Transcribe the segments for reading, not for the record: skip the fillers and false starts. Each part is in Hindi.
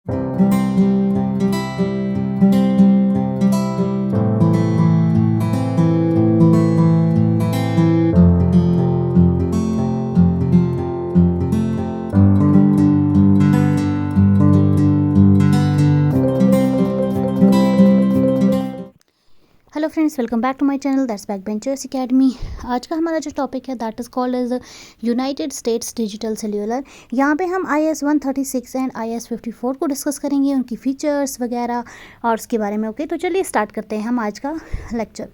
Hello friends, welcome back to my channel that's Back Benchers Academy. आज का हमारा जो टॉपिक है that is called as United States digital cellular. यहाँ पे हम IS 136 एंड IS 54 को डिस्कस करेंगे, उनकी फीचर्स वगैरह और उसके बारे में। ओके, तो चलिए स्टार्ट करते हैं हम आज का लेक्चर।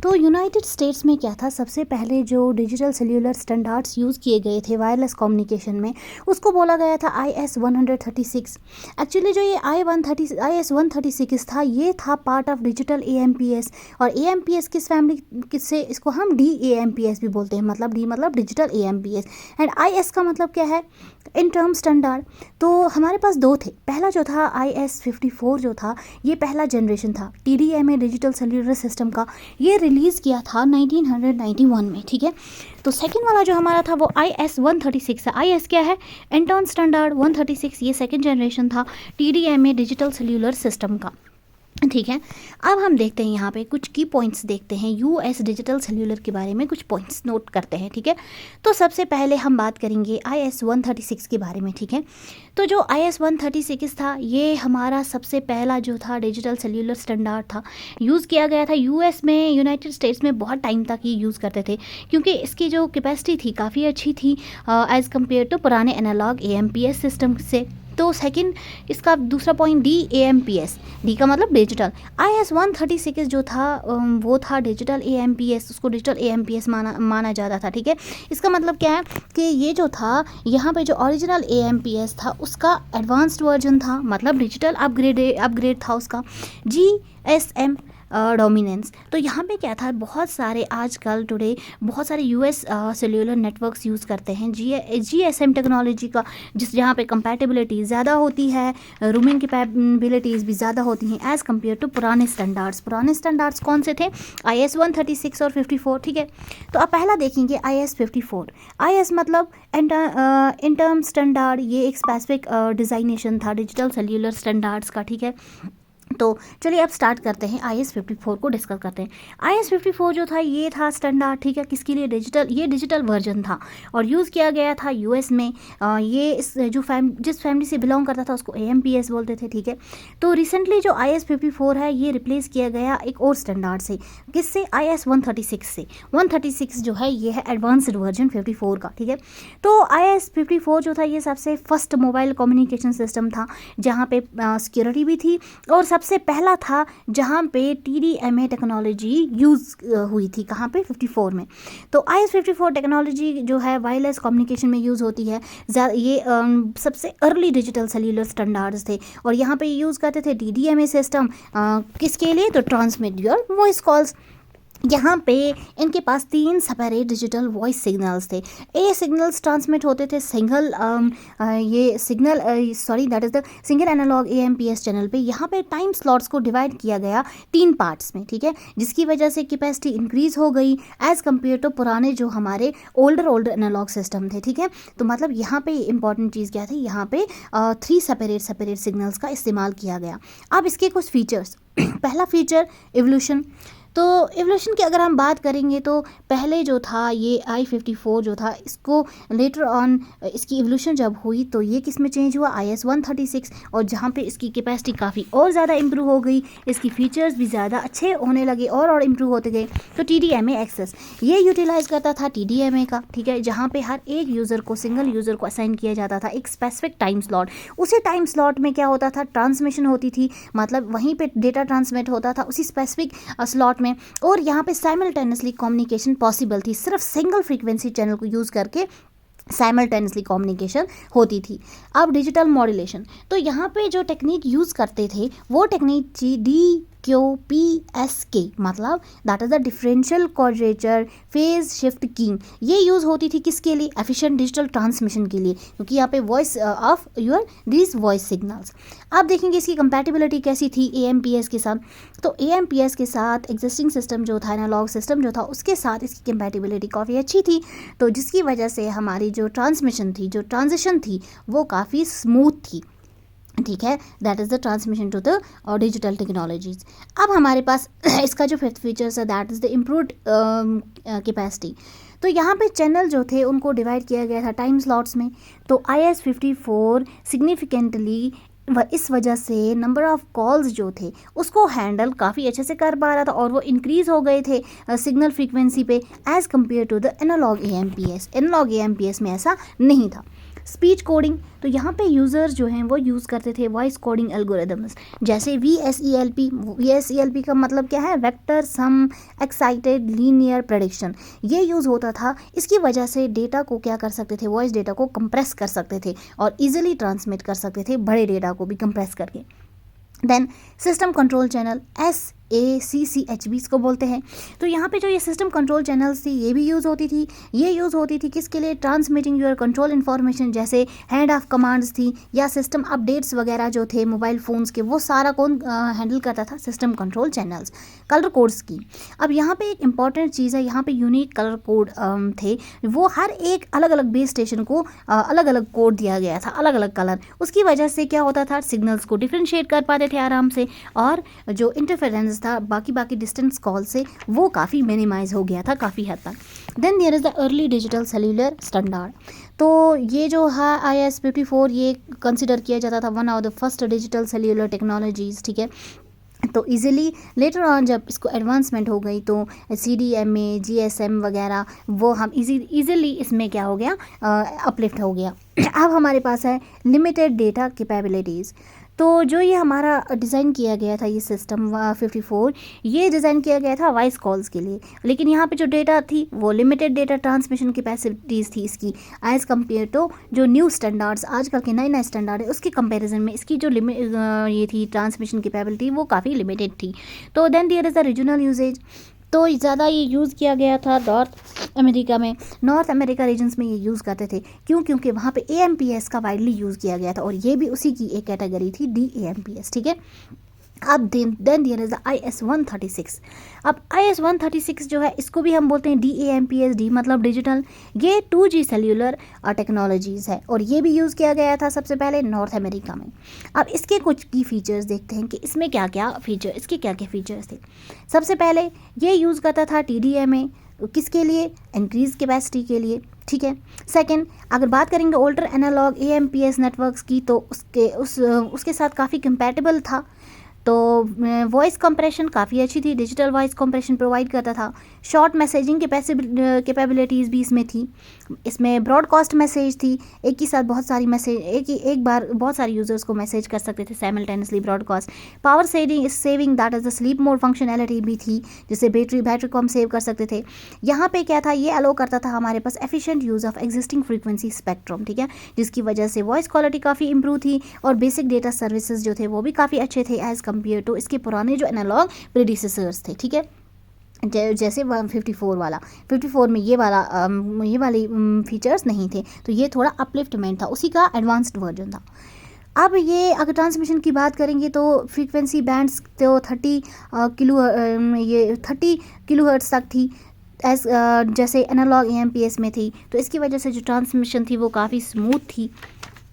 तो यूनाइटेड स्टेट्स में क्या था, सबसे पहले जो डिजिटल सेल्यूलर स्टैंडर्ड्स यूज़ किए गए थे वायरलेस कम्युनिकेशन में, उसको बोला गया था IS 136। एक्चुअली जो ये IS 136 था, ये था पार्ट ऑफ डिजिटल AMPS। और AMPS किस फैमिली किससे, इसको हम DAMPS भी बोलते हैं। मतलब D मतलब डिजिटल AMPS एंड IS का मतलब क्या है, इन टर्म स्टैंडर्ड। तो हमारे पास दो थे। पहला जो था IS 54 जो था, ये पहला जनरेशन था TDMA डिजिटल सेल्यूलर सिस्टम का। ये रिलीज़ किया था 1991 में, ठीक है। तो सेकंड वाला जो हमारा था वो IS 136 है। IS क्या है, इंटर्न स्टैंडर्ड 136। ये सेकंड जनरेशन था TDMA डिजिटल सेल्यूलर सिस्टम का, ठीक है। अब हम देखते हैं यहाँ पे कुछ की पॉइंट्स देखते हैं, US डिजिटल सेल्यूलर के बारे में कुछ पॉइंट्स नोट करते हैं, ठीक है। तो सबसे पहले हम बात करेंगे IS 136 के बारे में, ठीक है। तो जो IS 136 था, ये हमारा सबसे पहला जो था डिजिटल सेल्यूलर स्टैंडर्ड था, यूज़ किया गया था US में। यूनाइटेड स्टेट्स में बहुत टाइम तक ये यूज़ करते थे, क्योंकि इसकी जो कैपेसिटी थी काफ़ी अच्छी थी एज़ कम्पेयर टू पुराने एनालॉग AMPS सिस्टम से। तो सेकंड, इसका दूसरा पॉइंट DAMPS, डी का मतलब डिजिटल। IS 136 जो था वो था डिजिटल AMPS, उसको डिजिटल AMPS माना जाता था, ठीक है। इसका मतलब क्या है कि ये जो था, यहाँ पे जो ओरिजिनल AMPS था उसका एडवांस्ड वर्जन था, मतलब डिजिटल अपग्रेड था उसका, GSM डोमिनेंस। तो यहाँ पे क्या था, बहुत सारे आजकल टुडे बहुत सारे US सेल्यूलर नेटवर्क्स यूज़ करते हैं GSM टेक्नोलॉजी का, जहाँ पे कंपैटिबिलिटी ज़्यादा होती है, रूमिंग कैपेबिलिटीज़ भी ज़्यादा होती हैं एज़ कम्पेयर टू पुराने स्टैंडर्ड्स। पुराने स्टैंडर्ड्स कौन से थे, IS 136 और 54, ठीक है। तो आप पहला देखेंगे IS 54। IS मतलब इंटर्म स्टैंडर्ड, ये एक स्पेसिफिक डिज़ाइनेशन था डिजिटल सेल्यूलर स्टैंडर्ड्स का, ठीक है। तो चलिए अब स्टार्ट करते हैं, IS 54 को डिस्कस करते हैं। IS 54 जो था, ये था स्टैंडर्ड, ठीक है, किसके लिए, ये डिजिटल वर्जन था और यूज़ किया गया था US में। ये जिस फैमिली से बिलोंग करता था उसको AMPS बोलते थे, ठीक है। तो रिसेंटली जो IS 54 है, ये रिप्लेस किया गया एक और स्टैंडर्ड से, किससे, IS 136 से। 136 जो है, ये है एडवांस्ड वर्जन 54 का, ठीक है। तो IS 54 जो था, ये सबसे फर्स्ट मोबाइल कम्युनिकेशन सिस्टम था जहाँ पे सिक्योरिटी भी थी, और सबसे पहला था जहाँ पे TDMA टेक्नोलॉजी यूज़ हुई थी, कहाँ पे, 54 में। तो IS 54 टेक्नोलॉजी जो है वायरलेस कम्युनिकेशन में यूज़ होती है। ये सबसे अर्ली डिजिटल सेल्यूलर स्टैंडर्ड्स थे, और यहाँ पे यूज़ करते थे DDMA सिस्टम, किसके लिए, तो ट्रांसमिट योर वॉइस कॉल्स। यहाँ पे इनके पास 3 सेपरेट डिजिटल वॉइस सिग्नल्स थे। ए सिग्नल्स ट्रांसमिट होते थे single that is the single analogue AMPS channel पे। यहाँ पे टाइम स्लॉट्स को डिवाइड किया गया 3 पार्ट्स में, ठीक है, जिसकी वजह से कैपेसिटी इंक्रीज़ हो गई एज़ कम्पेयर टू पुराने जो हमारे ओल्डर एनालॉग सिस्टम थे, ठीक है। तो मतलब यहाँ पे इंपॉर्टेंट चीज़ क्या थी, यहाँ पे 3 सेपरेट सिग्नल्स का इस्तेमाल किया गया। अब इसके कुछ फीचर्स पहला फीचर, एवोल्यूशन। तो एवोल्यूशन की अगर हम बात करेंगे, तो पहले जो था ये I-54 जो था, इसको लेटर ऑन इसकी एवोल्यूशन जब हुई तो ये किस में चेंज हुआ, IS 136, और जहाँ पे इसकी कैपेसिटी काफ़ी और ज़्यादा इम्प्रूव हो गई, इसकी फीचर्स भी ज़्यादा अच्छे होने लगे और इम्प्रूव होते गए। तो TDMA एक्सेस ये यूटिलाइज़ करता था TDMA का, ठीक है, जहाँ पे हर एक यूज़र को, सिंगल यूज़र को असाइन किया जाता था एक स्पेसिफिक टाइम स्लॉट। उसी टाइम स्लॉट में क्या होता था, ट्रांसमिशन होती थी, मतलब वहीं पे डेटा ट्रांसमिट होता था उसी स्पेसिफिक स्लॉट में, और यहाँ पे साइमल्टेनियसली कम्युनिकेशन पॉसिबल थी। सिर्फ सिंगल फ्रीक्वेंसी चैनल को यूज़ करके साइमल्टेनियसली कम्युनिकेशन होती थी। अब डिजिटल मॉड्यूलेशन, तो यहाँ पे जो टेक्निक यूज़ करते थे वो टेक्निक थी DQPSK, मतलब that is the differential quadrature phase shift keying. ये यूज़ होती थी किसके लिए, एफिशिएंट डिजिटल ट्रांसमिशन के लिए, क्योंकि यहाँ पे voice of your these voice signals. अब देखेंगे इसकी कंपैटिबिलिटी कैसी थी AMPS के साथ। तो AMPS के साथ एग्जिस्टिंग सिस्टम जो था, एनालॉग सिस्टम जो था, उसके साथ इसकी कंपैटिबिलिटी काफ़ी अच्छी थी, तो जिसकी वजह से हमारी जो ट्रांसमिशन थी, जो ट्रांजिशन थी, वो काफ़ी स्मूथ थी। ठीक है, that is the transmission to the digital technologies. अब हमारे पास इसका जो फिफ्थ फीचर्स है that is the improved capacity. तो यहाँ पे चैनल जो थे उनको डिवाइड किया गया था टाइम स्लॉट्स में। तो IS-54 सिग्निफिकेंटली इस वजह से नंबर ऑफ़ कॉल्स जो थे उसको हैंडल काफ़ी अच्छे से कर पा रहा था और वो इंक्रीज़ हो गए थे सिग्नल फ्रीक्वेंसी पे as compare to the analogue AMPS। Analogue AMPS में ऐसा नहीं था। स्पीच कोडिंग, तो यहाँ पे यूज़र्स जो हैं वो यूज़ करते थे वॉइस कोडिंग एल्गोरिदम्स, जैसे VSELP। VSELP का मतलब क्या है? Vector sum excited linear prediction. ये यूज़ होता था, इसकी वजह से डेटा को क्या कर सकते थे, वॉइस डेटा को कंप्रेस कर सकते थे और इजीली ट्रांसमिट कर सकते थे, बड़े डेटा को भी कंप्रेस करके। Then system control channel, SACCHB इसको बोलते हैं। तो यहाँ पे जो ये सिस्टम कंट्रोल चैनल्स थी ये भी यूज़ होती थी। ये यूज़ होती थी किसके लिए? ट्रांसमिटिंग योर कंट्रोल इन्फॉर्मेशन, जैसे हैंड ऑफ कमांड्स थी या सिस्टम अपडेट्स वगैरह जो थे मोबाइल फ़ोन्स के, वो सारा कौन हैंडल करता था? System control channels. Colour codes की, अब यहाँ पे एक इंपॉर्टेंट चीज़ है, यहाँ पे यूनिक कलर कोड थे। वो हर एक अलग अलग बेस स्टेशन को अलग अलग कोड दिया गया था, अलग अलग कलर। उसकी वजह से क्या होता था? सिग्नल्स को डिफ्रेंशिएट कर पाते थे आराम से, और जो इंटरफेरेंस था बाकी डिस्टेंस कॉल से वो काफ़ी मिनिमाइज हो गया था काफ़ी हद तक। Then there is the early digital cellular standard. तो ये जो है IS-54 ये कंसिडर किया जाता था one of the first digital cellular technologies. ठीक है, तो इजीली लेटर ऑन जब इसको एडवांसमेंट हो गई तो CDMA GSM वगैरह वो हम इजीली इसमें क्या हो गया? अपलिफ्ट हो गया। अब हमारे पास है लिमिटेड डेटा कैपेबिलिटीज़। तो जो ये हमारा डिज़ाइन किया गया था ये सिस्टम 54, ये डिज़ाइन किया गया था वॉइस कॉल्स के लिए, लेकिन यहाँ पे जो डेटा थी वो लिमिटेड डेटा ट्रांसमिशन कैपेसिटीज़ थी इसकी, एज़ कम्पेयर टू जो न्यू स्टैंडर्ड्स आजकल के नए नए स्टैंडर्ड है उसके कंपैरिजन में इसकी जो ये थी ट्रांसमिशन कैपेबिलिटी वो काफ़ी लिमिटेड थी। तो then there is the regional usages. तो ज़्यादा ये यूज़ किया गया था नॉर्थ अमेरिका में, नॉर्थ अमेरिका रीजन्स में ये यूज़ करते थे। क्योंकि वहाँ पे AMPS का वाइडली यूज़ किया गया था और ये भी उसी की एक कैटेगरी थी DAMPS। ठीक है, अब then there is the IS-136। अब IS-136 जो है इसको भी हम बोलते हैं DAMPS, D मतलब डिजिटल। ये 2G सेल्यूलर टेक्नोलॉजीज़ है और ये भी यूज़ किया गया था सबसे पहले नॉर्थ अमेरिका में। अब इसके कुछ की फीचर्स देखते हैं कि इसमें क्या क्या फीचर, इसके क्या क्या फीचर्स थे। सबसे पहले ये यूज़ करता था TDMA, किसके लिए? इंक्रीज कैपेसिटी के लिए। ठीक है, सेकंड अगर बात करेंगे ओल्डर एनालॉग AMPS नेटवर्क्स की तो उसके साथ काफ़ी कंपैटिबल था। तो वॉइस कंप्रेशन काफ़ी अच्छी थी, डिजिटल वॉइस कंप्रेशन प्रोवाइड करता था। शॉर्ट मैसेजिंग कैपेबिलिटीज़ भी इसमें थी। इसमें ब्रॉडकास्ट मैसेज थी, एक ही साथ बहुत सारी मैसेज एक बार बहुत सारे यूज़र्स को मैसेज कर सकते थे simultaneously broadcast. Power saving that is the sleep mode functionality भी थी, जिससे बैटरी को हम सेव कर सकते थे। यहाँ पे क्या था? ये अलो करता था हमारे पास efficient use of existing frequency spectrum. ठीक है, जिसकी वजह से वॉइस क्वालिटी काफ़ी इंप्रूव थी और बेसिक डेटा सर्विसेज जो थे वो भी काफ़ी अच्छे थे एज़ कम्पेयर टू इसके पुराने जो एनालॉग प्रेडिसेसर्स थे। ठीक है, जैसे 54 वाला 54 में ये वाली फीचर्स नहीं थे, तो ये थोड़ा अपलिफ्टमेंट था, उसी का एडवांस्ड वर्जन था। अब ये अगर ट्रांसमिशन की बात करेंगे तो फ्रीक्वेंसी बैंड्स तो 30 किलोहर्ट्ज़ तक थी एज जैसे एनालॉग AMPS में थी। तो इसकी वजह से जो ट्रांसमिशन थी वो काफ़ी स्मूथ थी,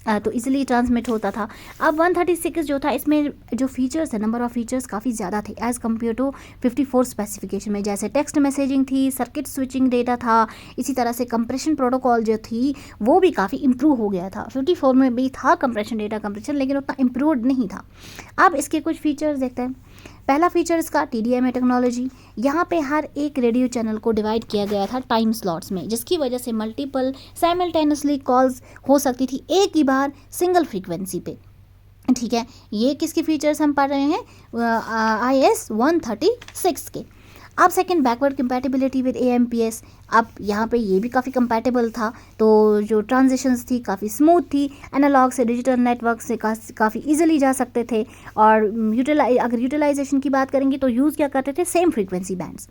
तो इजीली ट्रांसमिट होता था। अब 136 जो था इसमें जो फीचर्स है, नंबर ऑफ़ फीचर्स काफ़ी ज़्यादा थे एज़ कम्पेयर टू 54 स्पेसिफिकेशन में, जैसे टेक्स्ट मैसेजिंग थी, सर्किट स्विचिंग डेटा था, इसी तरह से कंप्रेशन प्रोटोकॉल जो थी वो भी काफ़ी इम्प्रूव हो गया था। 54 में भी था कंप्रेशन, डेटा कंप्रेशन, लेकिन उतना इम्प्रूव्ड नहीं था। अब इसके कुछ फीचर्स देखते हैं। पहला फीचर इसका TDMA टेक्नोलॉजी। यहाँ पे हर एक रेडियो चैनल को डिवाइड किया गया था टाइम स्लॉट्स में, जिसकी वजह से मल्टीपल साइमल्टेनियसली कॉल्स हो सकती थी एक ही बार सिंगल फ्रीक्वेंसी पे। ठीक है, ये किसके फीचर्स हम पढ़ रहे हैं? IS-136 के। अब second backward compatibility with AMPS। अब यहाँ पे ये भी काफ़ी कंपैटिबल था, तो जो ट्रांजिशंस थी काफ़ी स्मूथ थी, एनालॉग से डिजिटल नेटवर्क से काफ़ी इजीली जा सकते थे। और अगर यूटिलाइजेशन की बात करेंगे तो यूज़ क्या करते थे? Same frequency bands.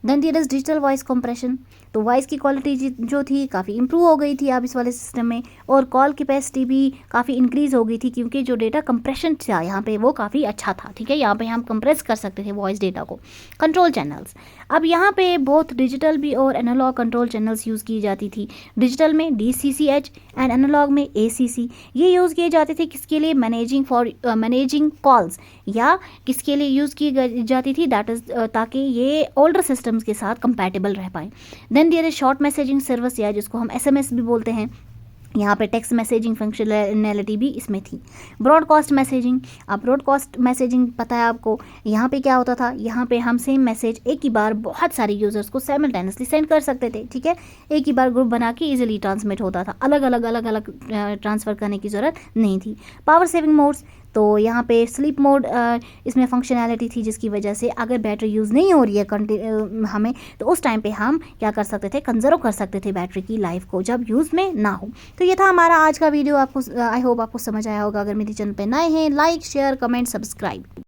Then there is digital voice compression, तो वॉइस की क्वालिटी जो थी काफ़ी इंप्रूव हो गई थी अब इस वाले सिस्टम में, और कॉल कैपेसिटी भी काफ़ी इंक्रीज़ हो गई थी क्योंकि जो डेटा कंप्रेशन था यहाँ पे वो काफ़ी अच्छा था, ठीक है, यहाँ पे हम कंप्रेस कर सकते थे वॉइस डेटा को। कंट्रोल चैनल्स, अब यहाँ पे बहुत डिजिटल भी और एनालॉग कंट्रोल चैनल्स यूज़ की जाती थी। डिजिटल में DCCH एंड एनालॉग में ACC, ये यूज़ किए जाते थे किसके लिए, मैनेजिंग कॉल्स, या किसके लिए यूज़ की जाती थी, दैट इज़ ताकि ये ओल्डर सिस्टम्स के साथ कंपैटिबल रह पाए। Then there is short messaging service, या जिसको हम SMS भी बोलते हैं, यहाँ पे टेक्स्ट मैसेजिंग फंक्शनैलिटी भी इसमें थी। ब्रॉडकास्ट मैसेजिंग, अब ब्रॉडकास्ट मैसेजिंग पता है आपको, यहाँ पे क्या होता था, यहाँ पे हम सेम मैसेज एक ही बार बहुत सारे यूज़र्स को साइमल्टेनियसली सेंड कर सकते थे, ठीक है, एक ही बार ग्रुप बना के इजीली ट्रांसमिट होता था, अलग अलग ट्रांसफ़र करने की ज़रूरत नहीं थी। पावर सेविंग मोड्स, तो यहाँ पे स्लीप मोड इसमें फंक्शनैलिटी थी जिसकी वजह से अगर बैटरी यूज़ नहीं हो रही है हमें, तो उस टाइम पे हम क्या कर सकते थे, कंजर्व कर सकते थे बैटरी की लाइफ को जब यूज़ में ना हो। तो ये था हमारा आज का वीडियो, आपको आई होप आपको समझ आया होगा। अगर मेरे चैनल पे नए हैं, लाइक शेयर कमेंट सब्सक्राइब।